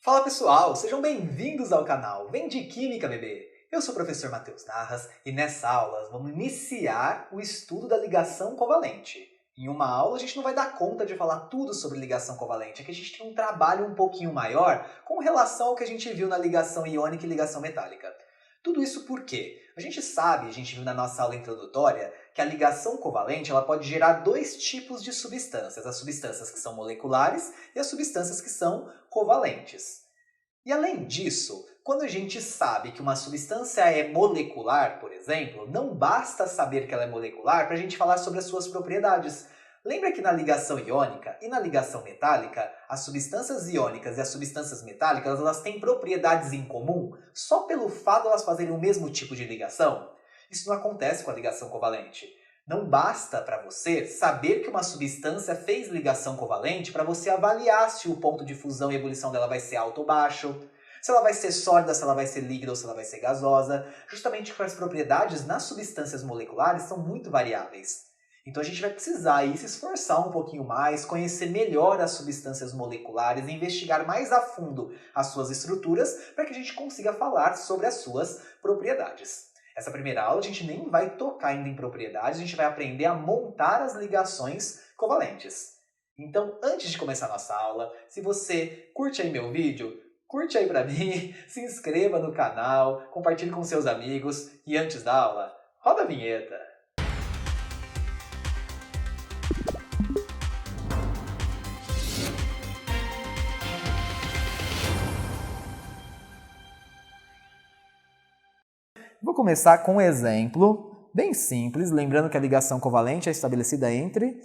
Fala pessoal, sejam bem-vindos ao canal Vem de Química, bebê! Eu sou o professor Matheus Narras e nessa aula vamos iniciar o estudo da ligação covalente. Em uma aula a gente não vai dar conta de falar tudo sobre ligação covalente, é que a gente tem um trabalho um pouquinho maior com relação ao que a gente viu na ligação iônica e ligação metálica. Tudo isso por quê? A gente viu na nossa aula introdutória, que a ligação covalente ela pode gerar dois tipos de substâncias, as substâncias que são moleculares e as substâncias que são covalentes. E além disso, quando a gente sabe que uma substância é molecular, por exemplo, não basta saber que ela é molecular para a gente falar sobre as suas propriedades. Lembra que na ligação iônica e na ligação metálica, as substâncias iônicas e as substâncias metálicas elas têm propriedades em comum só pelo fato de elas fazerem o mesmo tipo de ligação? Isso não acontece com a ligação covalente. Não basta para você saber que uma substância fez ligação covalente para você avaliar se o ponto de fusão e ebulição dela vai ser alto ou baixo, se ela vai ser sólida, se ela vai ser líquida ou se ela vai ser gasosa, justamente porque as propriedades nas substâncias moleculares são muito variáveis. Então a gente vai precisar aí se esforçar um pouquinho mais, conhecer melhor as substâncias moleculares, investigar mais a fundo as suas estruturas para que a gente consiga falar sobre as suas propriedades. Essa primeira aula a gente nem vai tocar ainda em propriedades, a gente vai aprender a montar as ligações covalentes. Então, antes de começar a nossa aula, se você curte aí meu vídeo, curte aí pra mim, se inscreva no canal, compartilhe com seus amigos e antes da aula, roda a vinheta! Vou começar com um exemplo bem simples, lembrando que a ligação covalente é estabelecida entre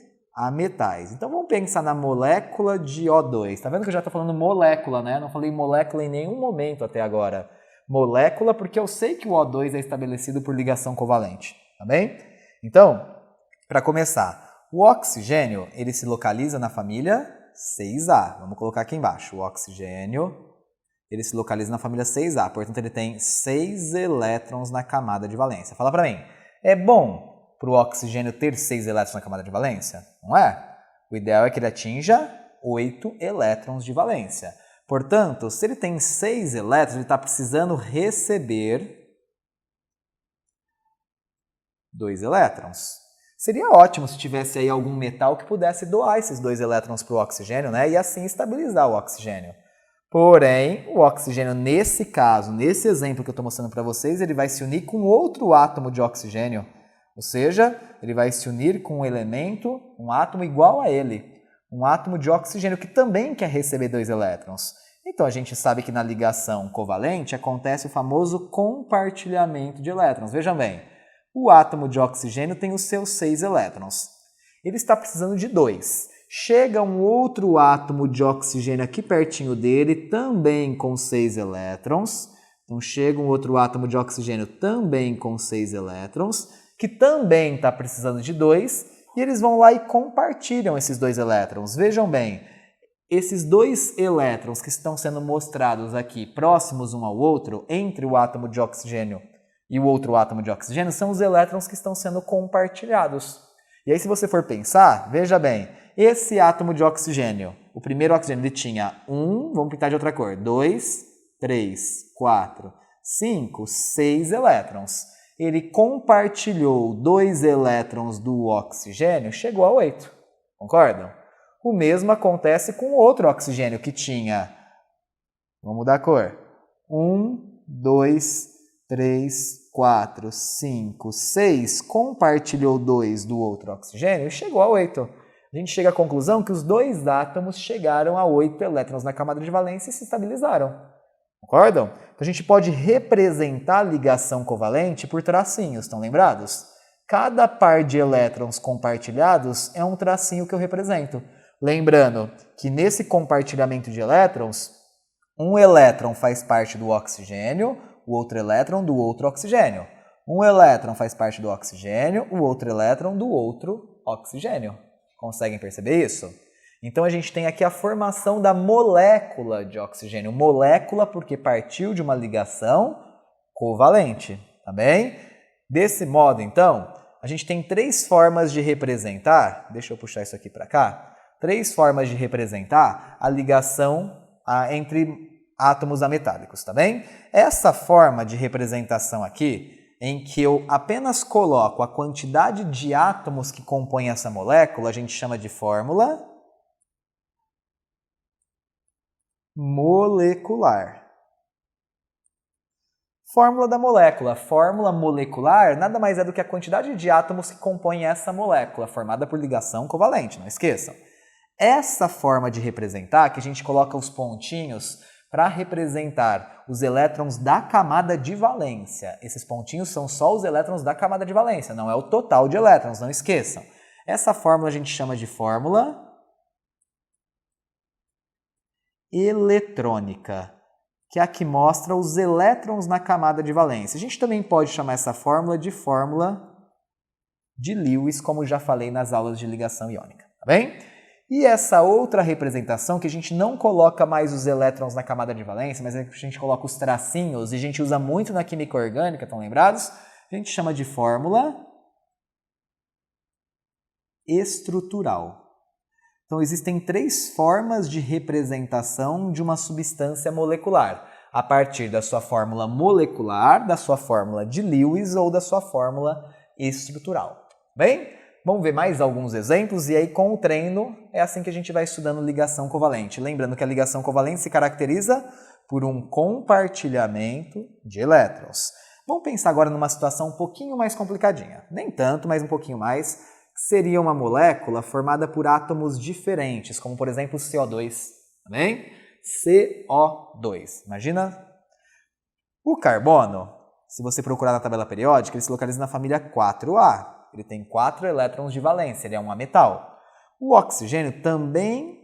metais. Então vamos pensar na molécula de O2. Tá vendo que eu já estou falando molécula, né? Não falei molécula em nenhum momento até agora. Molécula porque eu sei que o O2 é estabelecido por ligação covalente, tá bem? Então, para começar, o oxigênio ele se localiza na família 6A. Vamos colocar aqui embaixo. O oxigênio ele se localiza na família 6A, portanto ele tem 6 elétrons na camada de valência. Fala para mim, é bom para o oxigênio ter 6 elétrons na camada de valência? Não é? O ideal é que ele atinja 8 elétrons de valência. Portanto, se ele tem 6 elétrons, ele está precisando receber 2 elétrons. Seria ótimo se tivesse aí algum metal que pudesse doar esses 2 elétrons para o oxigênio, né? E assim estabilizar o oxigênio. Porém, o oxigênio, nesse caso, nesse exemplo que eu estou mostrando para vocês, ele vai se unir com outro átomo de oxigênio. Ou seja, ele vai se unir com um elemento, um átomo igual a ele. Um átomo de oxigênio que também quer receber 2 elétrons. Então, a gente sabe que na ligação covalente acontece o famoso compartilhamento de elétrons. Vejam bem, o átomo de oxigênio tem os seus 6 elétrons. Ele está precisando de 2. Chega um outro átomo de oxigênio aqui pertinho dele, também com 6 elétrons. Então, chega um outro átomo de oxigênio também com 6 elétrons, que também está precisando de 2, e eles vão lá e compartilham esses 2 elétrons. Vejam bem, esses 2 elétrons que estão sendo mostrados aqui, próximos um ao outro, entre o átomo de oxigênio e o outro átomo de oxigênio, são os elétrons que estão sendo compartilhados. E aí, se você for pensar, veja bem, esse átomo de oxigênio, o primeiro oxigênio, ele tinha 1, vamos pintar de outra cor, 2, 3, 4, 5, 6 elétrons. Ele compartilhou 2 elétrons do oxigênio, chegou a 8. Concordam? O mesmo acontece com o outro oxigênio que tinha, vamos mudar a cor, 1, 2, 3, 4, 5, 6, compartilhou 2 do outro oxigênio e chegou a 8. A gente chega à conclusão que os 2 átomos chegaram a 8 elétrons na camada de valência e se estabilizaram. Concordam? Então a gente pode representar a ligação covalente por tracinhos, estão lembrados? Cada par de elétrons compartilhados é um tracinho que eu represento. Lembrando que nesse compartilhamento de elétrons, um elétron faz parte do oxigênio, o outro elétron do outro oxigênio. Um elétron faz parte do oxigênio, o outro elétron do outro oxigênio. Conseguem perceber isso? Então a gente tem aqui a formação da molécula de oxigênio. Molécula porque partiu de uma ligação covalente, tá bem? Desse modo, então, a gente tem 3 formas de representar, deixa eu puxar isso aqui para cá, 3 formas de representar a ligação entre átomos ametálicos, tá bem? Essa forma de representação aqui, em que eu apenas coloco a quantidade de átomos que compõem essa molécula, a gente chama de fórmula molecular. Fórmula da molécula. Fórmula molecular nada mais é do que a quantidade de átomos que compõem essa molécula, formada por ligação covalente, não esqueçam. Essa forma de representar, que a gente coloca os pontinhos para representar os elétrons da camada de valência. Esses pontinhos são só os elétrons da camada de valência, não é o total de elétrons, não esqueçam. Essa fórmula a gente chama de fórmula eletrônica, que é a que mostra os elétrons na camada de valência. A gente também pode chamar essa fórmula de Lewis, como já falei nas aulas de ligação iônica, tá bem? E essa outra representação, que a gente não coloca mais os elétrons na camada de valência, mas a gente coloca os tracinhos, e a gente usa muito na química orgânica, estão lembrados? A gente chama de fórmula estrutural. Então, existem 3 formas de representação de uma substância molecular, a partir da sua fórmula molecular, da sua fórmula de Lewis ou da sua fórmula estrutural. Bem? Vamos ver mais alguns exemplos e aí com o treino é assim que a gente vai estudando ligação covalente. Lembrando que a ligação covalente se caracteriza por um compartilhamento de elétrons. Vamos pensar agora numa situação um pouquinho mais complicadinha. Nem tanto, mas um pouquinho mais. Seria uma molécula formada por átomos diferentes, como por exemplo CO2. Tá bem? CO2. Imagina? O carbono, se você procurar na tabela periódica, ele se localiza na família 4A. Ele tem 4 elétrons de valência, ele é um ametal. O oxigênio também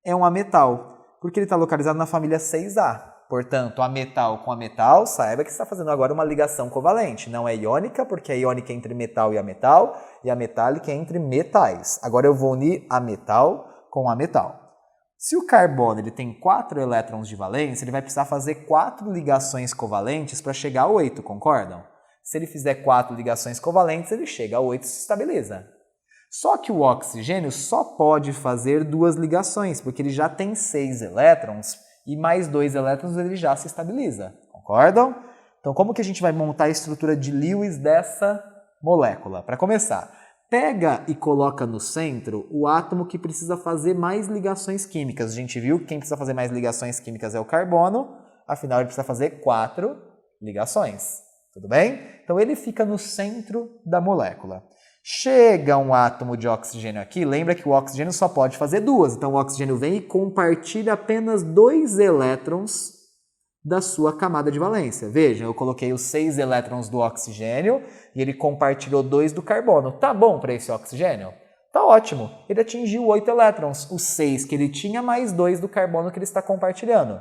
é um ametal, porque ele está localizado na família 6A. Portanto, ametal com ametal, saiba que você está fazendo agora uma ligação covalente. Não é iônica, porque a iônica é entre metal, e a metálica é entre metais. Agora eu vou unir ametal com ametal. Se o carbono ele tem 4 elétrons de valência, ele vai precisar fazer 4 ligações covalentes para chegar a 8, concordam? Se ele fizer 4 ligações covalentes, ele chega a 8 e se estabiliza. Só que o oxigênio só pode fazer 2 ligações, porque ele já tem 6 elétrons e mais 2 elétrons ele já se estabiliza. Concordam? Então, como que a gente vai montar a estrutura de Lewis dessa molécula? Para começar, pega e coloca no centro o átomo que precisa fazer mais ligações químicas. A gente viu que quem precisa fazer mais ligações químicas é o carbono, afinal ele precisa fazer 4 ligações. Tudo bem? Então ele fica no centro da molécula. Chega um átomo de oxigênio aqui, lembra que o oxigênio só pode fazer 2, então o oxigênio vem e compartilha apenas 2 elétrons da sua camada de valência. Vejam, eu coloquei os 6 elétrons do oxigênio e ele compartilhou 2 do carbono. Tá bom para esse oxigênio? Tá ótimo, ele atingiu 8 elétrons, os 6 que ele tinha mais 2 do carbono que ele está compartilhando.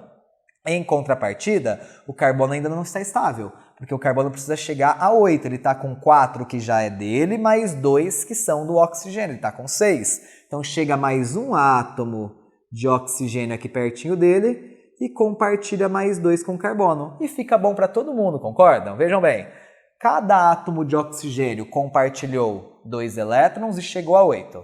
Em contrapartida, o carbono ainda não está estável, porque o carbono precisa chegar a 8. Ele está com 4 que já é dele, mais 2 que são do oxigênio. Ele está com 6. Então chega mais um átomo de oxigênio aqui pertinho dele e compartilha mais 2 com carbono. E fica bom para todo mundo, concordam? Vejam bem, cada átomo de oxigênio compartilhou 2 elétrons e chegou a 8.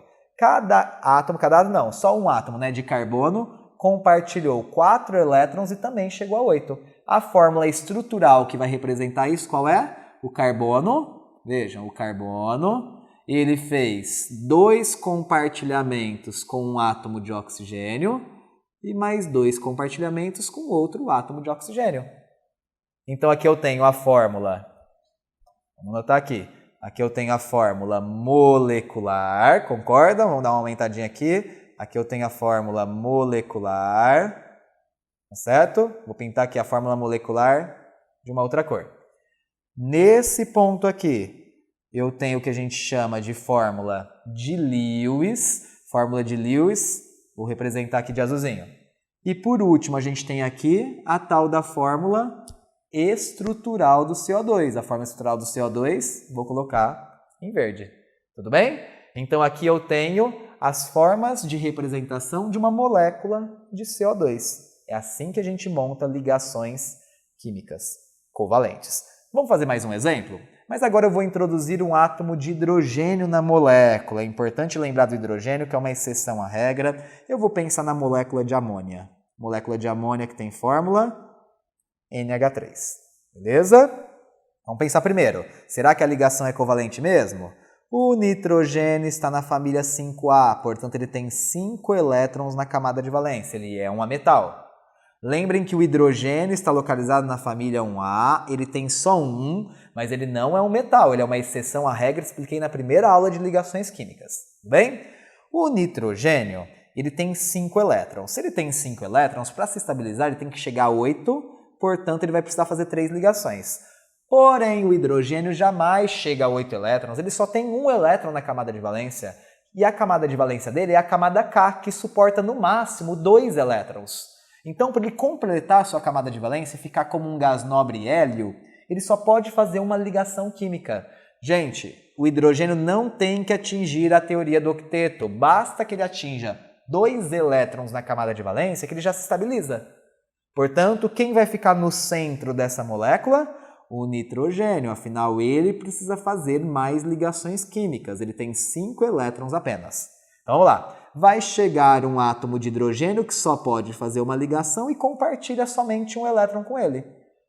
Só um átomo, né, de carbono compartilhou 4 elétrons e também chegou a 8. A fórmula estrutural que vai representar isso, qual é? O carbono, vejam, o carbono, ele fez 2 compartilhamentos com um átomo de oxigênio e mais 2 compartilhamentos com outro átomo de oxigênio. Então aqui eu tenho a fórmula, vamos anotar aqui, aqui eu tenho a fórmula molecular, concordam? Vamos dar uma aumentadinha aqui. Aqui eu tenho a fórmula molecular, tá certo? Vou pintar aqui a fórmula molecular de uma outra cor. Nesse ponto aqui, eu tenho o que a gente chama de fórmula de Lewis. Fórmula de Lewis, vou representar aqui de azulzinho. E por último, a gente tem aqui a tal da fórmula estrutural do CO2. A fórmula estrutural do CO2, vou colocar em verde. Tudo bem? Então aqui eu tenho as formas de representação de uma molécula de CO2. É assim que a gente monta ligações químicas covalentes. Vamos fazer mais um exemplo? Mas agora eu vou introduzir um átomo de hidrogênio na molécula. É importante lembrar do hidrogênio, que é uma exceção à regra. Eu vou pensar na molécula de amônia. Molécula de amônia que tem fórmula NH3. Beleza? Vamos pensar primeiro. Será que a ligação é covalente mesmo? O nitrogênio está na família 5A, portanto ele tem 5 elétrons na camada de valência, ele é um ametal. Lembrem que o hidrogênio está localizado na família 1A, ele tem só um, mas ele não é um metal, ele é uma exceção à regra, expliquei na primeira aula de ligações químicas. Bem, o nitrogênio, ele tem 5 elétrons. Se ele tem 5 elétrons, para se estabilizar ele tem que chegar a 8, portanto ele vai precisar fazer 3 ligações. Porém, o hidrogênio jamais chega a 8 elétrons, ele só tem um elétron na camada de valência, e a camada de valência dele é a camada K, que suporta no máximo 2 elétrons. Então, para ele completar a sua camada de valência e ficar como um gás nobre hélio, ele só pode fazer uma ligação química. Gente, o hidrogênio não tem que atingir a teoria do octeto, basta que ele atinja 2 elétrons na camada de valência que ele já se estabiliza. Portanto, quem vai ficar no centro dessa molécula? O nitrogênio, afinal ele precisa fazer mais ligações químicas, ele tem 5 elétrons apenas. Então vamos lá, vai chegar um átomo de hidrogênio que só pode fazer uma ligação e compartilha somente um elétron com ele.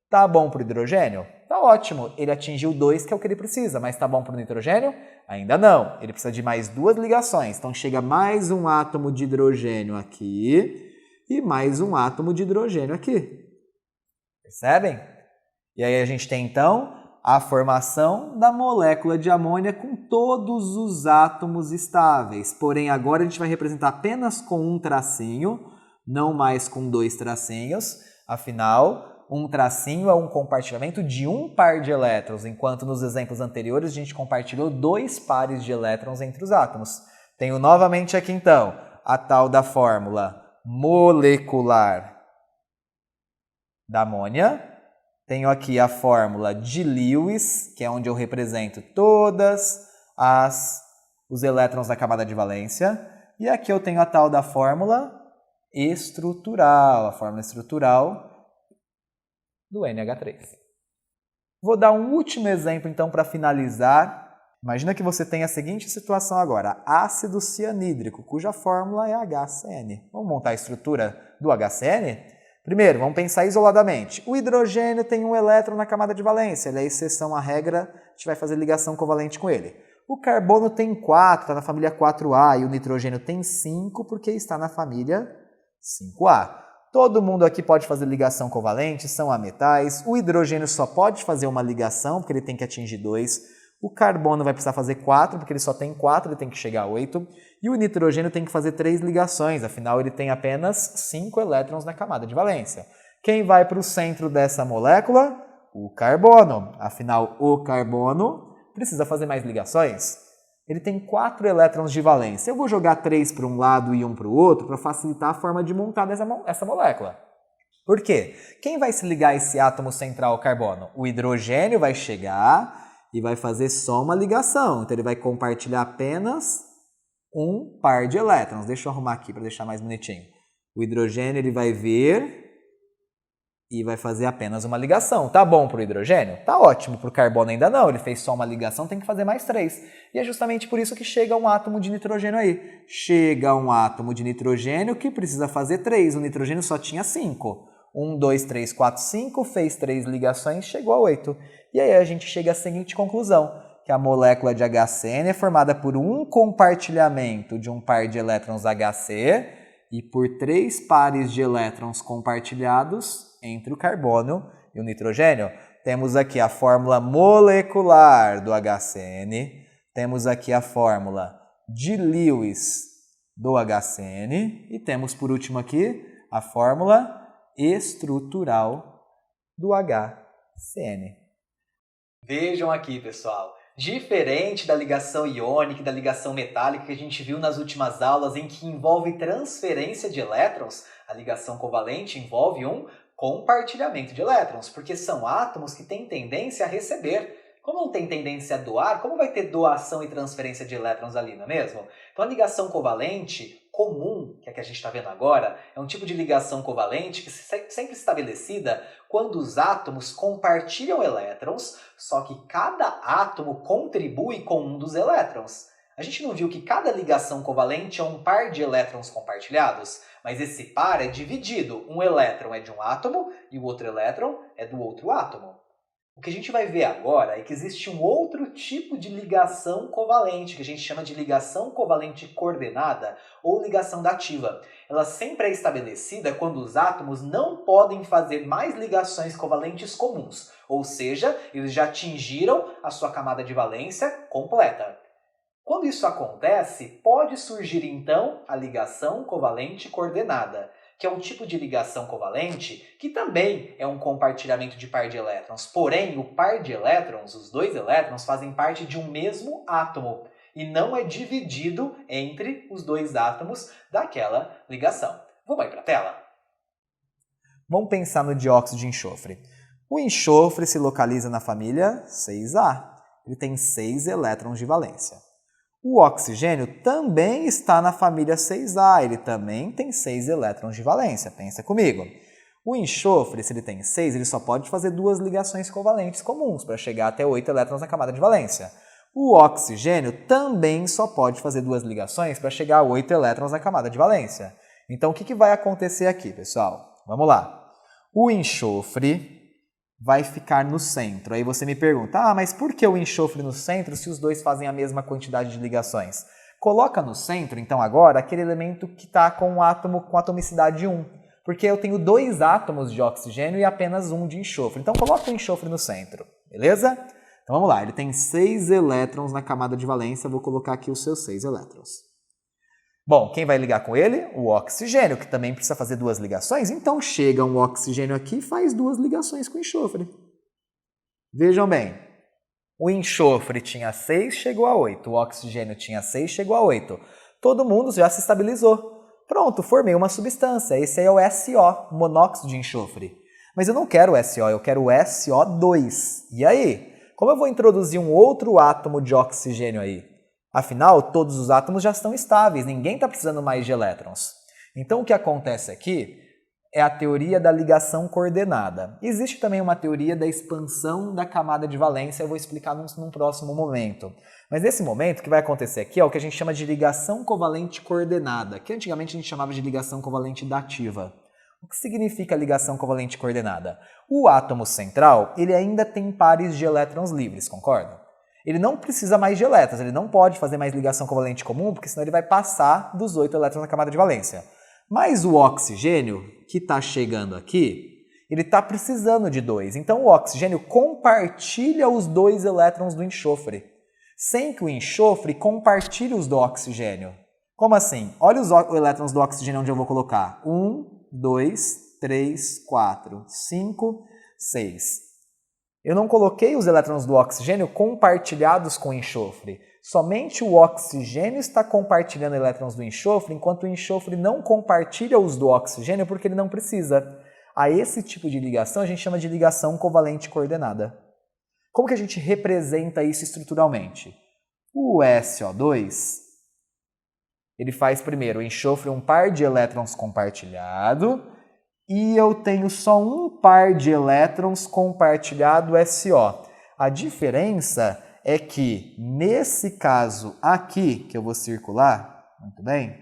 Tá bom para o hidrogênio? Tá ótimo, ele atingiu 2 que é o que ele precisa, mas tá bom para o nitrogênio? Ainda não, ele precisa de mais 2 ligações, então chega mais um átomo de hidrogênio aqui e mais um átomo de hidrogênio aqui. Percebem? E aí a gente tem, então, a formação da molécula de amônia com todos os átomos estáveis. Porém, agora a gente vai representar apenas com um tracinho, não mais com 2 tracinhos. Afinal, um tracinho é um compartilhamento de um par de elétrons, enquanto nos exemplos anteriores a gente compartilhou 2 pares de elétrons entre os átomos. Tenho novamente aqui, então, a tal da fórmula molecular da amônia. Tenho aqui a fórmula de Lewis, que é onde eu represento todos os elétrons da camada de valência. E aqui eu tenho a tal da fórmula estrutural, a fórmula estrutural do NH3. Vou dar um último exemplo, então, para finalizar. Imagina que você tem a seguinte situação agora, ácido cianídrico, cuja fórmula é HCN. Vamos montar a estrutura do HCN? Primeiro, vamos pensar isoladamente. O hidrogênio tem um elétron na camada de valência, ele é exceção à regra, a gente vai fazer ligação covalente com ele. O carbono tem 4, está na família 4A, e o nitrogênio tem 5, porque está na família 5A. Todo mundo aqui pode fazer ligação covalente, são ametais. O hidrogênio só pode fazer uma ligação, porque ele tem que atingir 2. O carbono vai precisar fazer 4, porque ele só tem 4, ele tem que chegar a 8. E o nitrogênio tem que fazer 3 ligações, afinal ele tem apenas 5 elétrons na camada de valência. Quem vai para o centro dessa molécula? O carbono. Afinal, o carbono precisa fazer mais ligações. Ele tem 4 elétrons de valência. Eu vou jogar 3 para um lado e 1 para o outro para facilitar a forma de montar essa molécula. Por quê? Quem vai se ligar a esse átomo central ao carbono? O hidrogênio vai chegar e vai fazer só uma ligação. Então ele vai compartilhar apenas um par de elétrons. Deixa eu arrumar aqui para deixar mais bonitinho. O hidrogênio ele vai vir e vai fazer apenas uma ligação. Tá bom para o hidrogênio? Tá ótimo. Para o carbono ainda não. Ele fez só uma ligação, tem que fazer mais 3. E é justamente por isso que chega um átomo de nitrogênio aí. Chega um átomo de nitrogênio que precisa fazer 3. O nitrogênio só tinha 5. 1, 2, 3, 4, 5. Fez 3 ligações, chegou a 8. E aí a gente chega à seguinte conclusão, que a molécula de HCN é formada por um compartilhamento de um par de elétrons HC e por 3 pares de elétrons compartilhados entre o carbono e o nitrogênio. Temos aqui a fórmula molecular do HCN, temos aqui a fórmula de Lewis do HCN e temos por último aqui a fórmula estrutural do HCN. Vejam aqui, pessoal. Diferente da ligação iônica e da ligação metálica que a gente viu nas últimas aulas em que envolve transferência de elétrons, a ligação covalente envolve um compartilhamento de elétrons, porque são átomos que têm tendência a receber. Como não tem tendência a doar, como vai ter doação e transferência de elétrons ali, não é mesmo? Então a ligação covalente comum, que é a que a gente está vendo agora, é um tipo de ligação covalente que é sempre estabelecida quando os átomos compartilham elétrons, só que cada átomo contribui com um dos elétrons. A gente não viu que cada ligação covalente é um par de elétrons compartilhados? Mas esse par é dividido. Um elétron é de um átomo e o outro elétron é do outro átomo. O que a gente vai ver agora é que existe um outro tipo de ligação covalente, que a gente chama de ligação covalente coordenada ou ligação dativa. Ela sempre é estabelecida quando os átomos não podem fazer mais ligações covalentes comuns, ou seja, eles já atingiram a sua camada de valência completa. Quando isso acontece, pode surgir então a ligação covalente coordenada, que é um tipo de ligação covalente que também é um compartilhamento de par de elétrons. Porém, o par de elétrons, os dois elétrons, fazem parte de um mesmo átomo e não é dividido entre os dois átomos daquela ligação. Vamos aí para a tela? Vamos pensar no dióxido de enxofre. O enxofre se localiza na família 6A. Ele tem 6 elétrons de valência. O oxigênio também está na família 6A, ele também tem 6 elétrons de valência, pensa comigo. O enxofre, se ele tem 6, ele só pode fazer 2 ligações covalentes comuns para chegar até 8 elétrons na camada de valência. O oxigênio também só pode fazer 2 ligações para chegar a 8 elétrons na camada de valência. Então o que vai acontecer aqui, pessoal? Vamos lá. O enxofre vai ficar no centro. Aí você me pergunta, mas por que o enxofre no centro se os dois fazem a mesma quantidade de ligações? Coloca no centro, então, agora, aquele elemento que está com um átomo com atomicidade 1. Porque eu tenho 2 átomos de oxigênio e apenas 1 de enxofre. Então, coloca o enxofre no centro, beleza? Então, vamos lá. Ele tem 6 elétrons na camada de valência. Vou colocar aqui os seus 6 elétrons. Bom, quem vai ligar com ele? O oxigênio, que também precisa fazer 2 ligações. Então, chega um oxigênio aqui e faz 2 ligações com o enxofre. Vejam bem, o enxofre tinha 6, chegou a 8. O oxigênio tinha 6, chegou a 8. Todo mundo já se estabilizou. Pronto, formei uma substância. Esse aí é o SO, monóxido de enxofre. Mas eu não quero o SO, eu quero o SO2. E aí? Como eu vou introduzir um outro átomo de oxigênio aí? Afinal, todos os átomos já estão estáveis, ninguém está precisando mais de elétrons. Então, o que acontece aqui é a teoria da ligação coordenada. Existe também uma teoria da expansão da camada de valência, eu vou explicar num próximo momento. Mas nesse momento, o que vai acontecer aqui é o que a gente chama de ligação covalente coordenada, que antigamente a gente chamava de ligação covalente dativa. O que significa ligação covalente coordenada? O átomo central, ele ainda tem pares de elétrons livres, concorda? Ele não precisa mais de elétrons, ele não pode fazer mais ligação covalente comum, porque senão ele vai passar dos 8 elétrons na camada de valência. Mas o oxigênio, que está chegando aqui, ele está precisando de 2. Então o oxigênio compartilha os 2 elétrons do enxofre, sem que o enxofre compartilhe os do oxigênio. Como assim? Olha os elétrons do oxigênio onde eu vou colocar. 1, 2, 3, 4, 5, 6. Eu não coloquei os elétrons do oxigênio compartilhados com o enxofre. Somente o oxigênio está compartilhando elétrons do enxofre, enquanto o enxofre não compartilha os do oxigênio porque ele não precisa. A esse tipo de ligação a gente chama de ligação covalente coordenada. Como que a gente representa isso estruturalmente? O SO2, ele faz primeiro o enxofre um par de elétrons compartilhado, e eu tenho só um par de elétrons compartilhado SO. A diferença é que, nesse caso aqui, que eu vou circular, muito bem,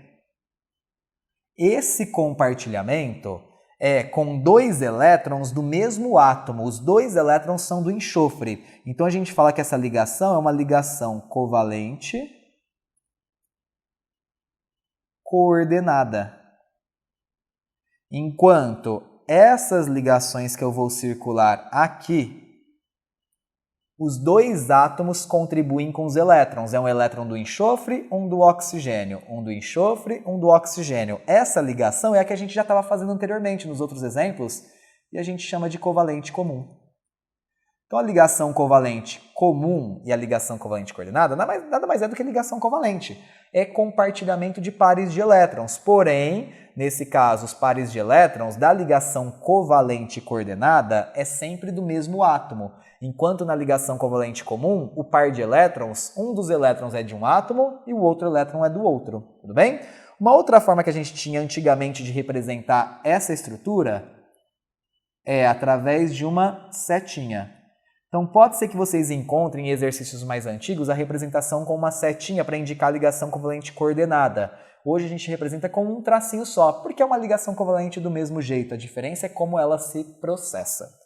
esse compartilhamento é com 2 elétrons do mesmo átomo. Os 2 elétrons são do enxofre. Então, a gente fala que essa ligação é uma ligação covalente coordenada. Enquanto essas ligações que eu vou circular aqui, os 2 átomos contribuem com os elétrons. É um elétron do enxofre, um do oxigênio. Um do enxofre, um do oxigênio. Essa ligação é a que a gente já estava fazendo anteriormente nos outros exemplos e a gente chama de covalente comum. Então, a ligação covalente comum e a ligação covalente coordenada nada mais é do que ligação covalente. É compartilhamento de pares de elétrons. Porém, nesse caso, os pares de elétrons da ligação covalente coordenada é sempre do mesmo átomo. Enquanto na ligação covalente comum, o par de elétrons, um dos elétrons é de um átomo e o outro elétron é do outro. Tudo bem? Uma outra forma que a gente tinha antigamente de representar essa estrutura é através de uma setinha. Então, Então pode ser que vocês encontrem em exercícios mais antigos a representação com uma setinha para indicar a ligação covalente coordenada. Hoje a gente representa com um tracinho só, porque é uma ligação covalente do mesmo jeito, a diferença é como ela se processa.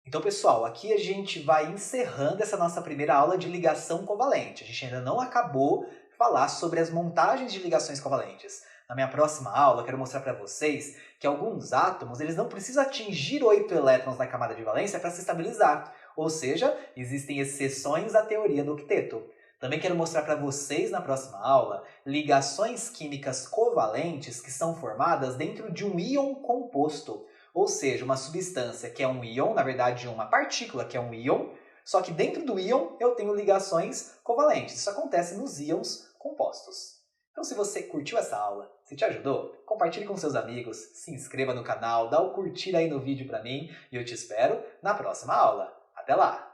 Então, pessoal, aqui a gente vai encerrando essa nossa primeira aula de ligação covalente. A gente ainda não acabou de falar sobre as montagens de ligações covalentes. Na minha próxima aula, eu quero mostrar para vocês que alguns átomos eles não precisam atingir 8 elétrons na camada de valência para se estabilizar. Ou seja, existem exceções à teoria do octeto. Também quero mostrar para vocês na próxima aula ligações químicas covalentes que são formadas dentro de um íon composto. Ou seja, uma substância que é um íon, na verdade uma partícula que é um íon, só que dentro do íon eu tenho ligações covalentes. Isso acontece nos íons compostos. Então se você curtiu essa aula, se te ajudou, compartilhe com seus amigos, se inscreva no canal, dá o curtir aí no vídeo para mim e eu te espero na próxima aula. Até lá!